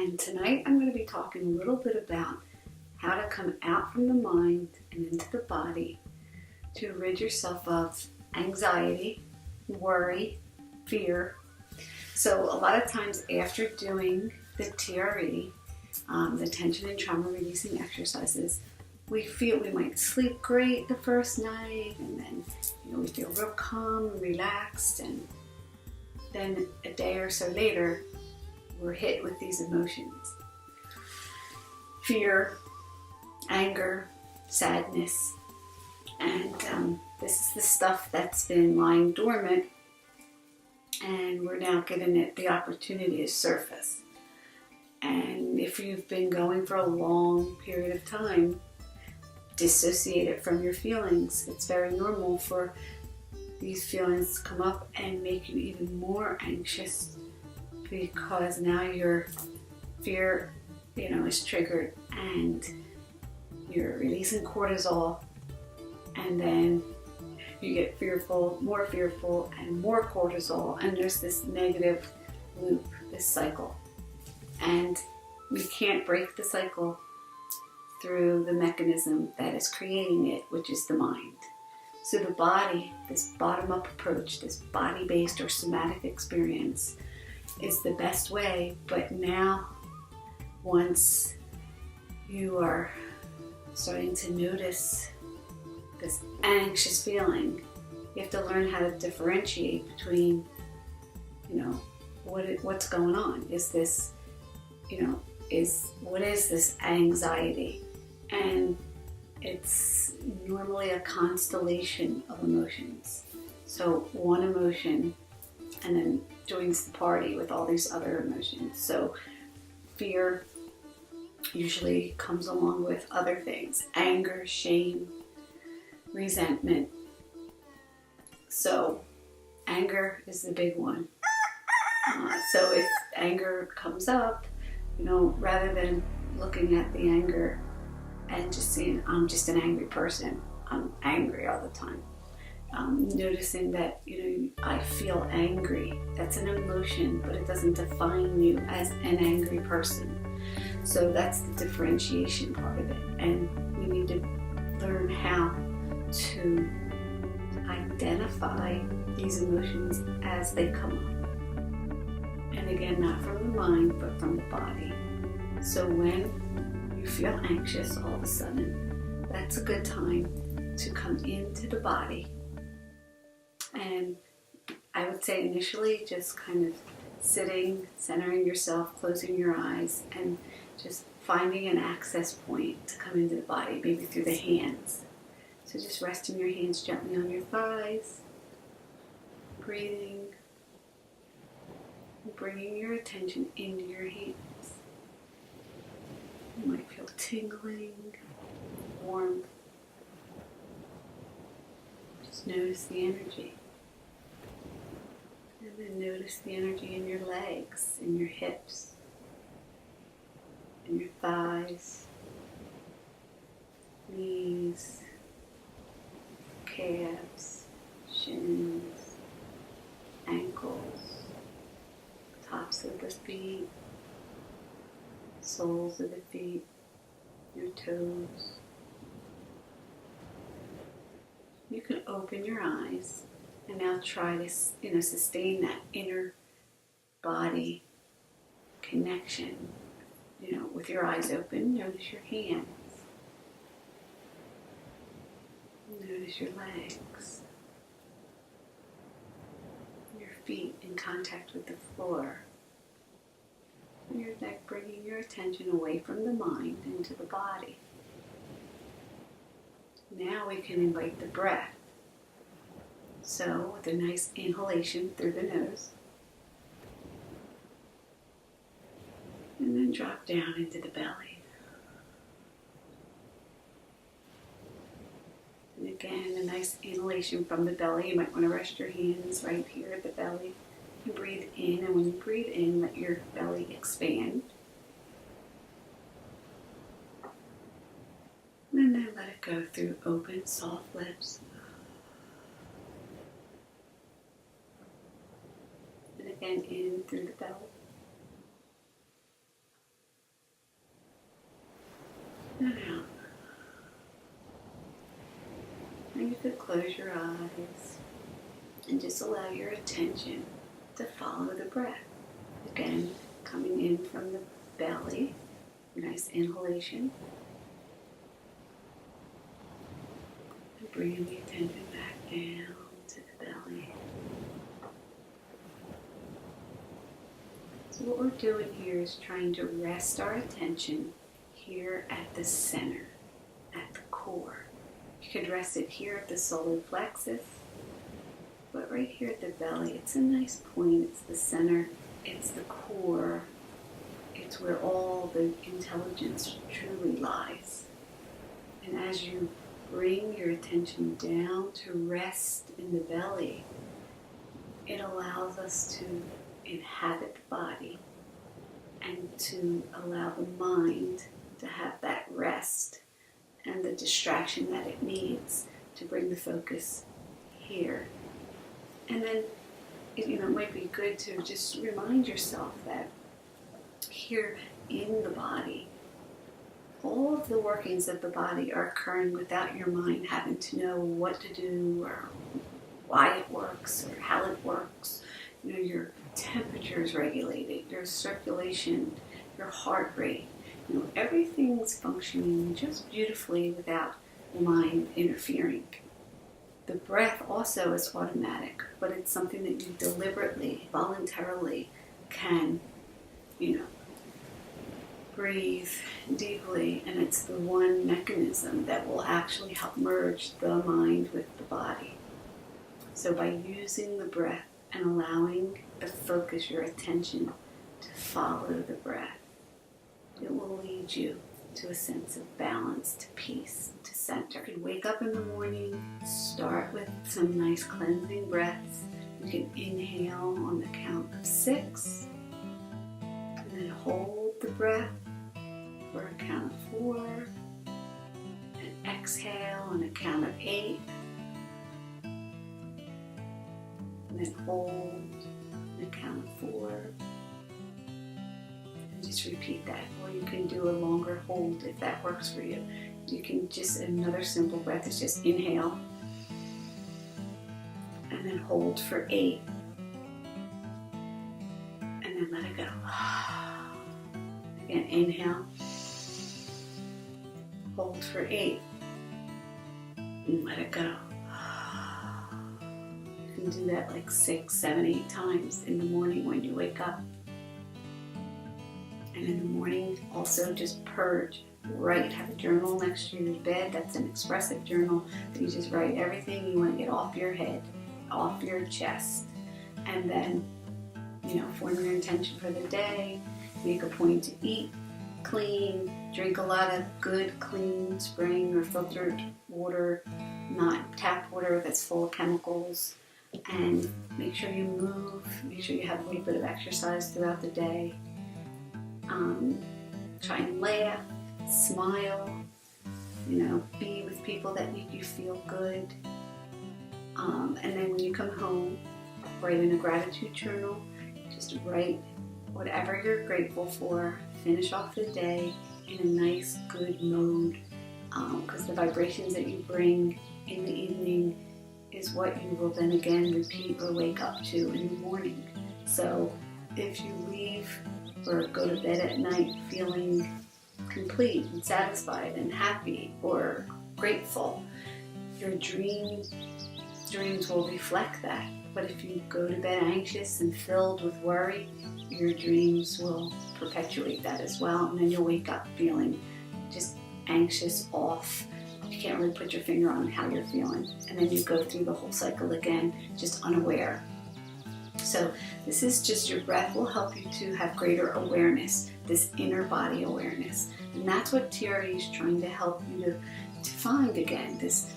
And tonight I'm going to be talking a little bit about how to come out from the mind and into the body to rid yourself of anxiety, worry, fear. So a lot of times after doing the TRE, the tension and trauma releasing exercises, we feel we might sleep great the first night, and then we feel real calm and relaxed, and then a day or so later we're hit with these emotions: fear, anger, sadness, and this is the stuff that's been lying dormant, and we're now giving it the opportunity to surface. And if you've been going for a long period of time, dissociated from your feelings, it's very normal for these feelings to come up and make you even more anxious, because now your fear, is triggered, and you're releasing cortisol, and then you get fearful, and more cortisol, and there's this negative loop, this cycle. And we can't break the cycle through the mechanism that is creating it, which is the mind. So the body, this bottom-up approach, this body-based or somatic experience is the best way. But now, once you are starting to notice this anxious feeling, you have to learn how to differentiate between, what's going on. Is this, what is this anxiety? And it's normally a constellation of emotions. So one emotion, and then joins the party with all these other emotions. So fear usually comes along with other things: anger, shame, resentment. So anger is the big one. So if anger comes up, rather than looking at the anger and just saying, I'm just an angry person, I'm angry all the time, noticing that, I feel angry. That's an emotion, but it doesn't define you as an angry person. So that's the differentiation part of it. And we need to learn how to identify these emotions as they come up. And again, not from the mind, but from the body. So when you feel anxious all of a sudden, that's a good time to come into the body. And I would say initially just kind of sitting, centering yourself, closing your eyes, and just finding an access point to come into the body, maybe through the hands. So just resting your hands gently on your thighs, breathing, bringing your attention into your hands. You might feel tingling, warmth. Just notice the energy. And then notice the energy in your legs, in your hips, in your thighs, knees, calves, shins, ankles, tops of the feet, soles of the feet, your toes. You can open your eyes and now try to, sustain that inner body connection. With your eyes open, notice your hands. Notice your legs. Your feet in contact with the floor. And your neck, bringing your attention away from the mind into the body. Now we can invite the breath. So with a nice inhalation through the nose, and then drop down into the belly. And again, a nice inhalation from the belly. You might want to rest your hands right here at the belly. You breathe in, and when you breathe in, let your belly expand. And then let it go through open, soft lips. And again, in through the belly. you could close your eyes and just allow your attention to follow the breath. Again, coming in from the belly, nice inhalation. And bringing the attention back down to the belly. So what we're doing here is trying to rest our attention here at the center, at the core. You could rest it here at the solar plexus, but right here at the belly, it's a nice point. It's the center, it's the core. It's where all the intelligence truly lies. And as you bring your attention down to rest in the belly, it allows us to inhabit the body and to allow the mind to have that rest and the distraction that it needs to bring the focus here. And then, it might be good to just remind yourself that here in the body, all of the workings of the body are occurring without your mind having to know what to do or why it works or how it works. Your temperature is regulated, your circulation, your heart rate. Everything's functioning just beautifully without the mind interfering. The breath also is automatic, but it's something that you deliberately, voluntarily can, breathe deeply, and it's the one mechanism that will actually help merge the mind with the body. So by using the breath and allowing to focus your attention to follow the breath, it will lead you to a sense of balance, to peace, to center. You can wake up in the morning, start with some nice cleansing breaths. You can inhale on the count of 6, and then hold the breath for a count of 4, and exhale on a count of 8, and then hold on a count of 4. Just repeat that, or you can do a longer hold if that works for you. You can just, another simple breath is just inhale and then hold for 8 and then let it go. Again, inhale, hold for 8 and let it go. You can do that like 6, 7, 8 times in the morning when you wake up. And in the morning, also just purge, write, have a journal next to your bed. That's an expressive journal that you just write everything you want to get off your head, off your chest. And then, form your intention for the day. Make a point to eat clean, drink a lot of good, clean spring or filtered water, not tap water that's full of chemicals. And make sure you move, make sure you have a little bit of exercise throughout the day. Try and laugh, smile, be with people that make you feel good. And then when you come home, write in a gratitude journal. Just write whatever you're grateful for. Finish off the day in a nice, good mode. Because the vibrations that you bring in the evening is what you will then again repeat or wake up to in the morning. So if you leave or go to bed at night feeling complete and satisfied and happy or grateful, your dreams will reflect that. But if you go to bed anxious and filled with worry, your dreams will perpetuate that as well. And then you'll wake up feeling just anxious, off. You can't really put your finger on how you're feeling. And then you go through the whole cycle again, just unaware. So this is just, your breath will help you to have greater awareness, this inner body awareness. And that's what TRE is trying to help you to find again, this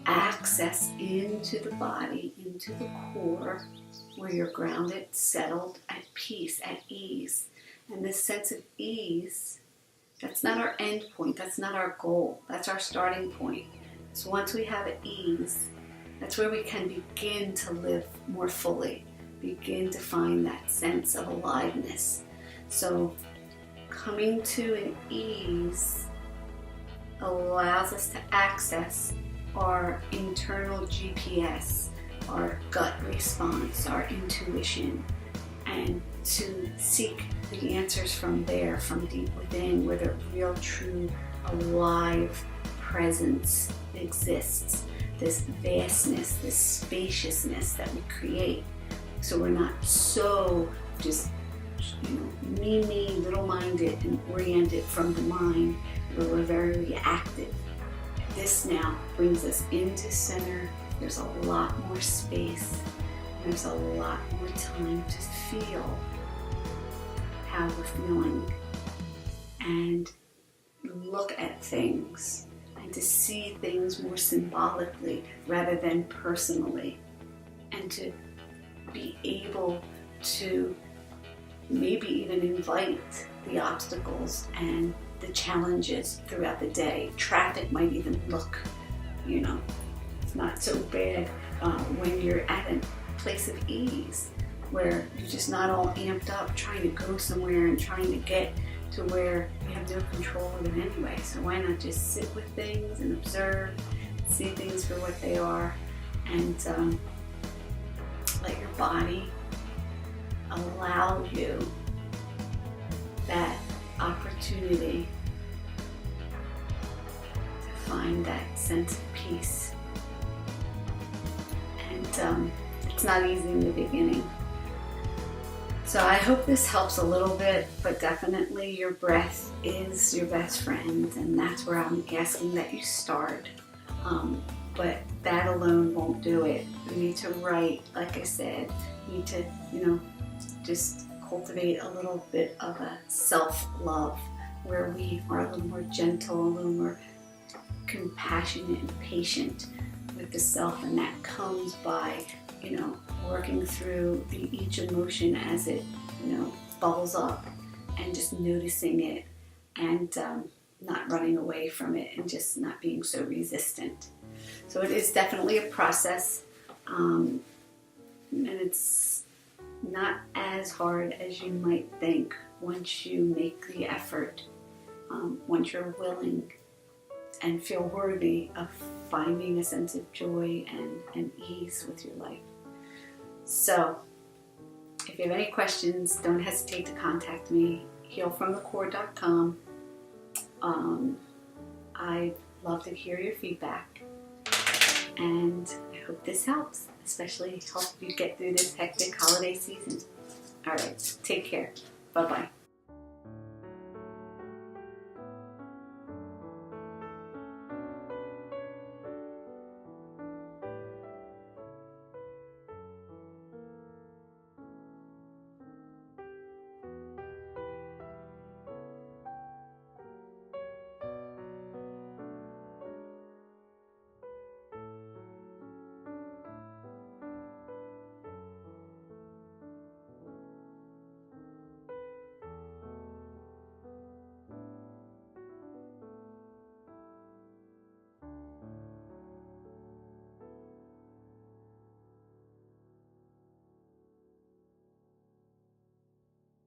access into the body, into the core, where you're grounded, settled, at peace, at ease. And this sense of ease, that's not our end point, that's not our goal, that's our starting point. So once we have ease, that's where we can begin to live more fully, begin to find that sense of aliveness. So coming to an ease allows us to access our internal GPS, our gut response, our intuition, and to seek the answers from there, from deep within, where the real, true, alive presence exists. This vastness, this spaciousness that we create. So we're not so just, me, little-minded and oriented from the mind, where we're very reactive. This now brings us into center. There's a lot more space. There's a lot more time to feel how we're feeling and look at things and to see things more symbolically rather than personally, and to be able to maybe even invite the obstacles and the challenges throughout the day. Traffic might even look, not so bad when you're at a place of ease, where you're just not all amped up trying to go somewhere and trying to get to where you have no control of it anyway. So why not just sit with things and observe, see things for what they are, and let your body allow you that opportunity to find that sense of peace. And it's not easy in the beginning. So I hope this helps a little bit, but definitely your breath is your best friend, and that's where I'm asking that you start. But that alone won't do it. You need to write, like I said. You need to, just cultivate a little bit of a self-love, where we are a little more gentle, a little more compassionate and patient with the self, and that comes by, working through each emotion as it, bubbles up, and just noticing it, and not running away from it, and just not being so resistant. So it is definitely a process, and it's not as hard as you might think once you make the effort, once you're willing and feel worthy of finding a sense of joy and ease with your life. So if you have any questions, don't hesitate to contact me, healfromthecore.com. I'd love to hear your feedback, and I hope this helps, especially help you get through this hectic holiday season. All right, take care. Bye-bye.